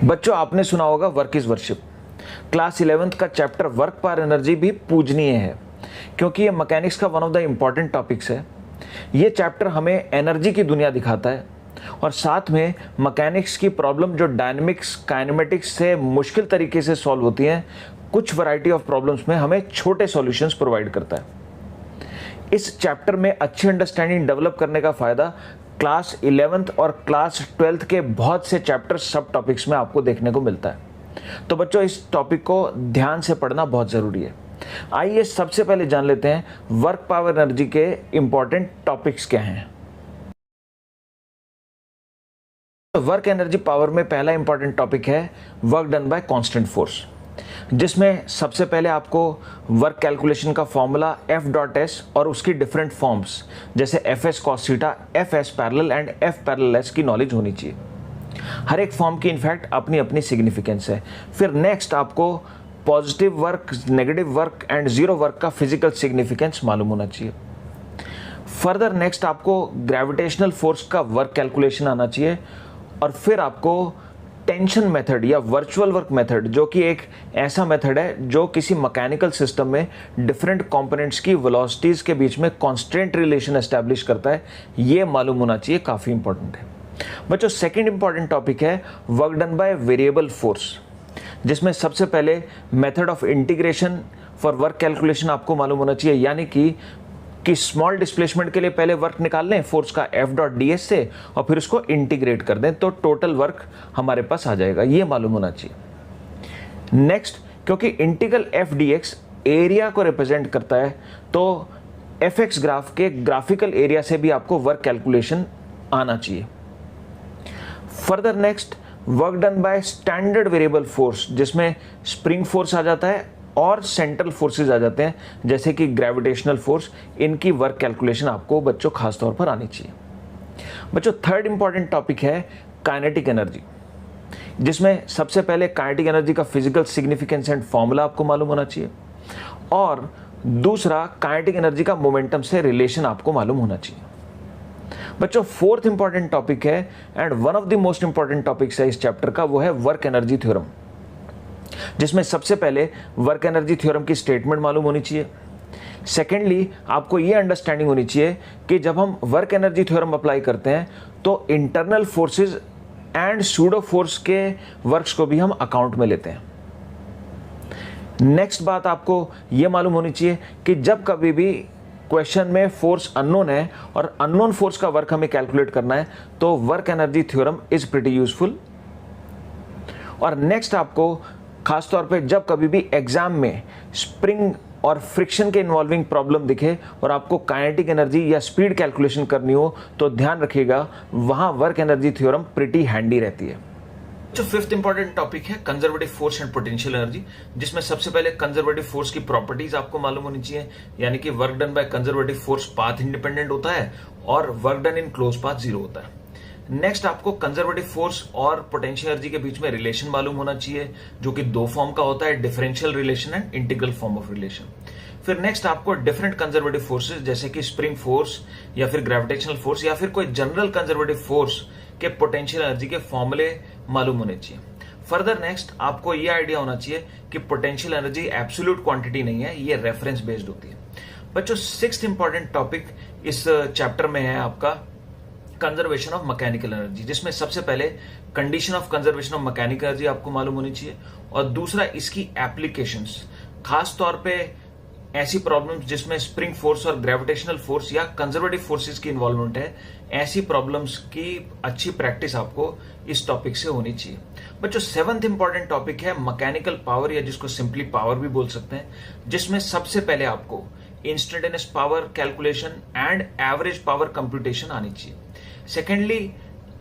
बच्चों, आपने सुना होगा work is worship. Class 11th का चैप्टर वर्क पावर एनर्जी भी पूजनीय है, क्योंकि ये मैकेनिक्स का one of the important topics है। ये चैप्टर हमें एनर्जी की दुनिया दिखाता है और साथ में मैकेनिक्स की प्रॉब्लम जो डायनेमिक्स काइनेमेटिक्स से मुश्किल तरीके से सॉल्व होती हैं, कुछ वैरायटी ऑफ प्रॉब्लम्स में हमें छोटे सॉल्यूशंस प्रोवाइड करता है। इस चैप्टर में अच्छी अंडरस्टैंडिंग डेवलप करने का फ़ायदा क्लास 11th और क्लास 12th के बहुत से चैप्टर सब टॉपिक्स में आपको देखने को मिलता है। तो बच्चों, इस टॉपिक को ध्यान से पढ़ना बहुत ज़रूरी है। आइए सबसे पहले जान लेते हैं वर्क पावर एनर्जी के इंपॉर्टेंट टॉपिक्स क्या हैं। वर्क एनर्जी पावर में पहला इंपॉर्टेंट टॉपिक है work done by constant force, जिसमें सबसे पहले आपको वर्क कैलकुलेशन का फॉर्मूला F.S और उसकी डिफरेंट फॉर्म्स जैसे Fs cos theta, Fs parallel and F parallel S की नॉलेज होनी चाहिए। हर एक फॉर्म की इनफैक्ट अपनी अपनी सिग्निफिकेंस है। फिर नेक्स्ट आपको positive work, negative work and zero work का फिजिकल सिग्निफिकेंस मालूम होना चाहिए। फर्दर नेक्स्ट आपको ग्रेविटेशनल फोर्स का वर्क कैलकुलेशन आना चाहिए और फिर आपको टेंशन मेथड या वर्चुअल वर्क मेथड, जो कि एक ऐसा मेथड है जो किसी मैकेनिकल सिस्टम में डिफरेंट कंपोनेंट्स की वेलोसिटीज़ के बीच में कांस्टेंट रिलेशन एस्टैब्लिश करता है, ये मालूम होना चाहिए, काफ़ी इंपॉर्टेंट है। बच्चों, सेकंड इंपॉर्टेंट टॉपिक है work done by variable force, जिसमें सबसे पहले method of integration for work calculation आपको मालूम होना चाहिए, यानी कि स्मॉल डिस्प्लेसमेंट के लिए पहले वर्क निकाल लें फोर्स का F.ds से और फिर उसको इंटीग्रेट कर दें तो टोटल वर्क हमारे पास आ जाएगा, ये मालूम होना चाहिए। नेक्स्ट, क्योंकि इंटीग्रल F.dx एरिया को रिप्रेजेंट करता है, तो Fx ग्राफ के ग्राफिकल एरिया से भी आपको वर्क कैलकुलेशन आना चाहिए। Further next, work done by standard variable force, जिसमें स्प्रिंग फोर्स आ जाता है और सेंट्रल फोर्सेस आ जाते हैं, जैसे कि ग्रेविटेशनल फोर्स। इनकी वर्क कैलकुलेशन आपको बच्चों खास तौर पर आनी चाहिए। बच्चों, थर्ड इंपॉर्टेंट टॉपिक है काइनेटिक एनर्जी, जिसमें सबसे पहले काइनेटिक एनर्जी का फिजिकल सिग्निफिकेंस एंड फॉर्मूला आपको मालूम होना चाहिए और दूसरा काइनेटिक एनर्जी का मोमेंटम से रिलेशन आपको मालूम होना चाहिए। बच्चों, फोर्थ इंपॉर्टेंट टॉपिक है and one of the most important topics है इस चैप्टर का, वो है वर्क एनर्जी थ्योरम, जिसमें सबसे पहले वर्क एनर्जी थ्योरम की स्टेटमेंट मालूम होनी चाहिए। सेकेंडली, आपको ये अंडरस्टैंडिंग होनी चाहिए कि जब हम वर्क एनर्जी थ्योरम अप्लाई करते हैं तो internal forces and pseudo force के वर्क्स को भी हम अकाउंट में लेते हैं। नेक्स्ट बात आपको ये मालूम होनी चाहिए कि जब कभी भी क्वेश्चन में फोर्स अननोन है और अननोन फोर्स का वर्क हमें कैलकुलेट करना है तो work energy theorem is pretty useful. और नेक्स्ट आपको खासतौर पे जब कभी भी एग्जाम में स्प्रिंग और फ्रिक्शन के इन्वॉल्विंग प्रॉब्लम दिखे और आपको काइनेटिक एनर्जी या स्पीड कैलकुलेशन करनी हो तो ध्यान रखिएगा, वहां work energy theorem pretty handy रहती है। जो फिफ्थ इंपॉर्टेंट टॉपिक है conservative force and potential energy, जिसमें सबसे पहले कंजर्वेटिव फोर्स की प्रॉपर्टीज आपको मालूम होनी चाहिए, यानी कि work done by conservative force path independent होता है और work done in close path zero होता है। नेक्स्ट आपको कंजर्वेटिव फोर्स और पोटेंशियल एनर्जी के बीच में रिलेशन मालूम होना चाहिए, जो कि दो फॉर्म का होता है, differential relation and integral form of relation. फिर नेक्स्ट आपको डिफरेंट कंजर्वेटिव फोर्सेस जैसे कि स्प्रिंग फोर्स या फिर ग्रेविटेशनल फोर्स या फिर कोई जनरल कंजर्वेटिव फोर्स के पोटेंशियल एनर्जी के फॉर्मूले मालूम होने चाहिए। फर्दर नेक्स्ट आपको ये आइडिया होना चाहिए कि पोटेंशियल एनर्जी एब्सोल्यूट क्वांटिटी नहीं है, ये रेफरेंस बेस्ड होती है। बच्चों, सिक्स्थ इंपॉर्टेंट टॉपिक इस चैप्टर में है आपका कंजर्वेशन ऑफ मैकेनिकल एनर्जी, जिसमें सबसे पहले condition of conservation of mechanical energy आपको मालूम होनी चाहिए और दूसरा इसकी एप्लीकेशंस, खास तौर पे ऐसी प्रॉब्लम्स जिसमें स्प्रिंग फोर्स और ग्रेविटेशनल फोर्स या कंजर्वेटिव फोर्सेस की इन्वॉल्वमेंट है, ऐसी प्रॉब्लम्स की अच्छी प्रैक्टिस आपको इस टॉपिक से होनी चाहिए। बच्चों, सेवंथ इंपॉर्टेंट टॉपिक है मैकेनिकल पावर, या जिसको सिंपली पावर भी बोल सकते हैं, जिसमें सबसे पहले आपको instantaneous power calculation and average power computation आनी चाहिए। सेकेंडली,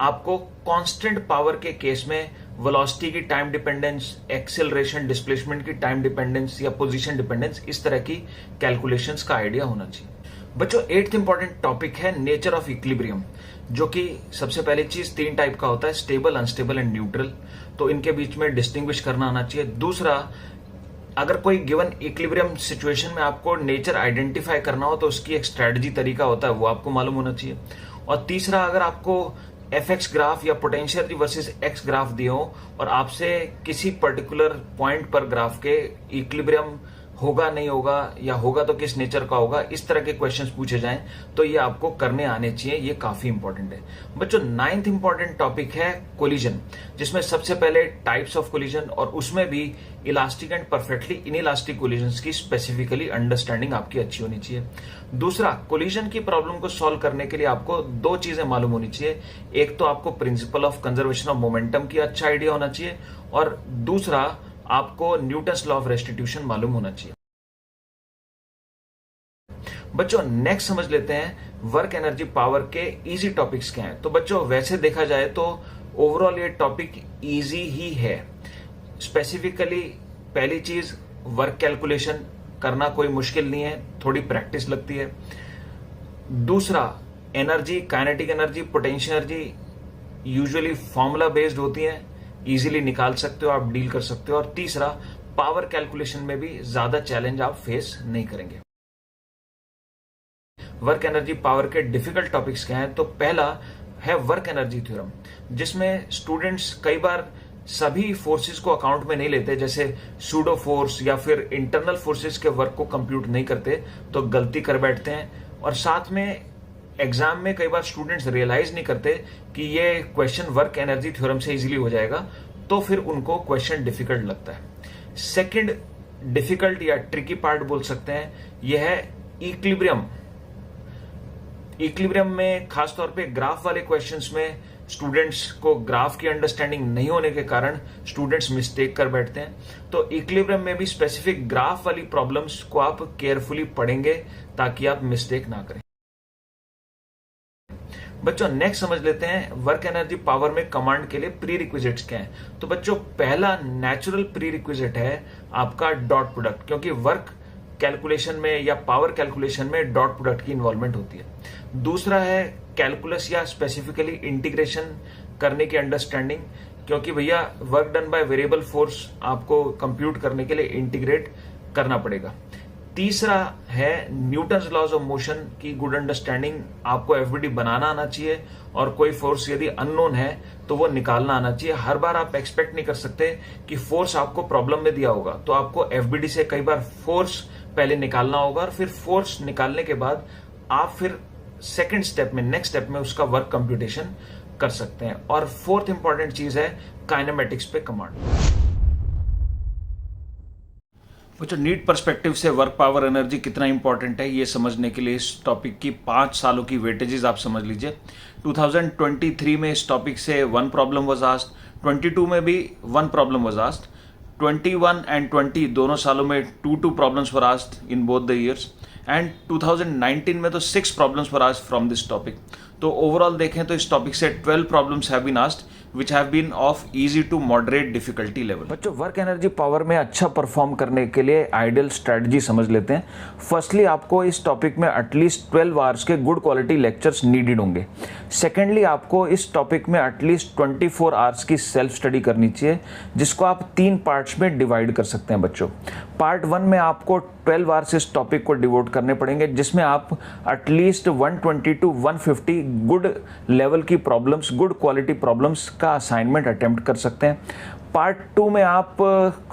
आपको कांस्टेंट पावर के केस में वेलोसिटी की टाइम डिपेंडेंस, एक्सेलरेशन, डिस्प्लेसमेंट की टाइम डिपेंडेंस या पोजीशन डिपेंडेंस, इस तरह की कैलकुलेशंस का आइडिया होना चाहिए। बच्चों, एट्थ इंपॉर्टेंट टॉपिक है नेचर ऑफ इक्विलिब्रियम, जो कि सबसे पहली चीज तीन टाइप का होता है, स्टेबल, अनस्टेबल एंड न्यूट्रल, तो इनके बीच में डिस्टिंग्विश करना आना चाहिए। दूसरा, अगर कोई गिवन इक्विलिब्रियम सिचुएशन में आपको नेचर आइडेंटिफाई करना हो तो उसकी एक स्ट्रेटजी तरीका होता है, वो आपको मालूम होना चाहिए। और तीसरा, अगर आपको एफ एक्स ग्राफ या potential energy versus x graph दिए हो और आपसे किसी पर्टिकुलर पॉइंट पर ग्राफ के इक्विलिब्रियम होगा नहीं होगा या होगा तो किस नेचर का होगा, इस तरह के क्वेश्चंस पूछे जाएं तो ये आपको करने आने चाहिए। ये काफी इंपॉर्टेंट है बच्चों। 9th इंपॉर्टेंट टॉपिक है कोलिजन, जिसमें सबसे पहले टाइप्स ऑफ कोलिजन और उसमें भी elastic and perfectly inelastic collisions की स्पेसिफिकली अंडरस्टैंडिंग आपकी अच्छी होनी चाहिए। दूसरा, कोलिजन की प्रॉब्लम को सॉल्व करने के लिए आपको दो चीजें मालूम होनी चाहिए। एक तो आपको principle of conservation of momentum की अच्छा आइडिया होना चाहिए और दूसरा आपको न्यूटन्स लॉ ऑफ रेस्टिट्यूशन मालूम होना चाहिए। बच्चों नेक्स्ट समझ लेते हैं वर्क एनर्जी पावर के इजी टॉपिक्स क्या हैं। तो बच्चों वैसे देखा जाए तो ओवरऑल ये टॉपिक इजी ही है। स्पेसिफिकली पहली चीज, वर्क कैलकुलेशन करना कोई मुश्किल नहीं है, थोड़ी प्रैक्टिस लगती है। दूसरा, energy, kinetic energy, potential energy usually formula based होती है, इजीली निकाल सकते हो आप, डील कर सकते हो। और तीसरा, पावर कैलकुलेशन में भी ज्यादा चैलेंज आप फेस नहीं करेंगे। वर्क एनर्जी पावर के डिफिकल्ट टॉपिक्स क्या हैं? तो पहला है वर्क एनर्जी थ्योरम, जिसमें स्टूडेंट्स कई बार सभी फोर्सेस को अकाउंट में नहीं लेते, जैसे सूडो फोर्स या फिर इंटरनल फोर्सेस के वर्क को कंप्यूट नहीं करते तो गलती कर बैठते हैं। और साथ में एग्जाम में कई बार स्टूडेंट्स रियलाइज नहीं करते कि ये क्वेश्चन वर्क एनर्जी थ्योरम से इजीली हो जाएगा, तो फिर उनको क्वेश्चन डिफिकल्ट लगता है। सेकंड डिफिकल्ट या ट्रिकी पार्ट बोल सकते हैं, यह है इक्विलिब्रियम। इक्विलिब्रियम में खासतौर पे ग्राफ वाले क्वेश्चंस में स्टूडेंट्स को ग्राफ की अंडरस्टैंडिंग नहीं होने के कारण स्टूडेंट्स मिस्टेक कर बैठते हैं। तो इक्विलिब्रियम में भी स्पेसिफिक ग्राफ वाली प्रॉब्लम्स को आप केयरफुली पढ़ेंगे ताकि आप मिस्टेक ना करें। बच्चों नेक्स्ट समझ लेते हैं वर्क एनर्जी पावर में कमांड के लिए प्री रिक्विजिट्स क्या हैं। तो बच्चों पहला नेचुरल प्री रिक्विजिट है आपका डॉट प्रोडक्ट, क्योंकि वर्क कैलकुलेशन में या पावर कैलकुलेशन में डॉट प्रोडक्ट की इन्वॉल्वमेंट होती है। दूसरा है कैलकुलस या स्पेसिफिकली इंटीग्रेशन करने की अंडरस्टैंडिंग, क्योंकि भैया work done by variable force आपको कंप्यूट करने के लिए इंटीग्रेट करना पड़ेगा। तीसरा है न्यूटन्स लॉज ऑफ मोशन की गुड अंडरस्टैंडिंग, आपको एफबीडी बनाना आना चाहिए और कोई फोर्स यदि अननोन है तो वो निकालना आना चाहिए। हर बार आप एक्सपेक्ट नहीं कर सकते कि फोर्स आपको प्रॉब्लम में दिया होगा, तो आपको एफबीडी से कई बार फोर्स पहले निकालना होगा और फिर फोर्स निकालने के बाद आप फिर सेकेंड स्टेप में, नेक्स्ट स्टेप में उसका वर्क कंप्यूटेशन कर सकते हैं। और फोर्थ इंपॉर्टेंट चीज है काइनेमेटिक्स पे कमांड। बच्चों नीट पर्सपेक्टिव से वर्क पावर एनर्जी कितना इंपॉर्टेंट है ये समझने के लिए इस टॉपिक की 5 सालों की वेटेजेस आप समझ लीजिए। 2023 में इस टॉपिक से 1 प्रॉब्लम वाज आस्क्ड, 22 में भी 1 प्रॉब्लम वाज आस्क्ड, 21 एंड 20 दोनों सालों में 2 problems were asked in both the years, and 2019 में तो 6 problems were asked from this topic. तो ओवरऑल देखें तो इस टॉपिक से 12 problems have been asked which have been of easy to moderate difficulty level। बच्चों वर्क एनर्जी पावर में अच्छा परफॉर्म करने के लिए आइडियल स्ट्रेटजी समझ लेते हैं। फर्स्टली आपको इस टॉपिक में एटलीस्ट 12 आवर्स के गुड क्वालिटी लेक्चर्स नीडेड होंगे। सेकेंडली आपको इस टॉपिक में एटलीस्ट 24 आवर्स की सेल्फ स्टडी करनी चाहिए, जिसको आप 3 पार्ट्स में डिवाइड कर सकते हैं। बच्चों पार्ट 1 में आपको 12 आवर्स इस टॉपिक को डिवोट करने पड़ेंगे, जिसमें आप एटलीस्ट 120 टू 150 गुड लेवल की प्रॉब्लम्स, गुड क्वालिटी प्रॉब्लम्स का असाइनमेंट अटेम्प्ट कर सकते हैं। पार्ट 2 में आप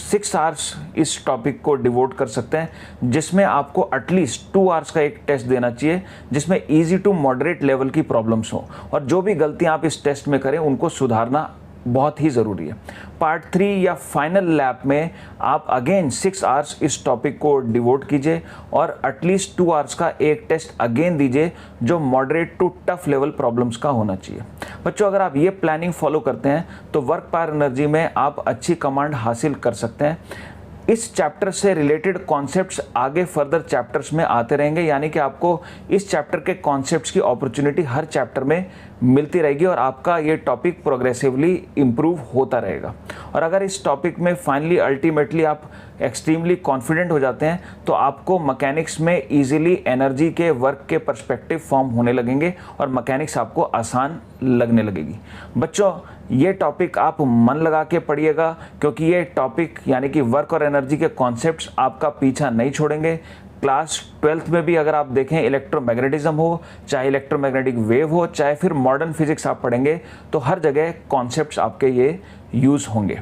6 आवर्स इस टॉपिक को डिवोट कर सकते हैं, जिसमें आपको एटलीस्ट 2 आवर्स का एक टेस्ट देना चाहिए, जिसमें इजी टू मॉडरेट लेवल की प्रॉब्लम्स हो और जो भी गलतियां आप इस टेस्ट में करें उनको सुधारना बहुत ही ज़रूरी है। पार्ट 3 या फाइनल लैब में आप अगेन 6 आवर्स इस टॉपिक को डिवोट कीजिए और एटलीस्ट 2 आवर्स का एक टेस्ट अगेन दीजिए जो moderate to tough level problems का होना चाहिए। बच्चों अगर आप ये प्लानिंग फॉलो करते हैं तो वर्क पावर एनर्जी में आप अच्छी कमांड हासिल कर सकते हैं। इस चैप्टर से रिलेटेड कॉन्सेप्ट्स आगे फर्दर चैप्टर्स में आते रहेंगे, यानी कि आपको इस चैप्टर के कॉन्सेप्ट्स की अपॉर्चुनिटी हर चैप्टर में मिलती रहेगी और आपका ये टॉपिक प्रोग्रेसिवली इम्प्रूव होता रहेगा। और अगर इस टॉपिक में फाइनली अल्टीमेटली आप एक्सट्रीमली कॉन्फिडेंट हो जाते हैं तो आपको मैकेनिक्स में इजीली एनर्जी के वर्क के पर्सपेक्टिव फॉर्म होने लगेंगे और मैकेनिक्स आपको आसान लगने लगेगी। बच्चों ये टॉपिक आप मन लगा के पढ़िएगा, क्योंकि ये टॉपिक यानी कि वर्क और एनर्जी के कॉन्सेप्ट्स आपका पीछा नहीं छोड़ेंगे। क्लास 12th में भी अगर आप देखें इलेक्ट्रोमैग्नेटिज्म हो, चाहे इलेक्ट्रोमैग्नेटिक वेव हो, चाहे फिर मॉडर्न फिजिक्स आप पढ़ेंगे, तो हर जगह कॉन्सेप्ट्स आपके ये यूज़ होंगे।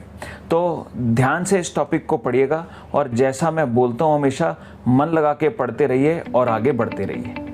तो ध्यान से इस टॉपिक को पढ़िएगा और जैसा मैं बोलता हूँ हमेशा मन लगा के पढ़ते रहिए और आगे बढ़ते रहिए।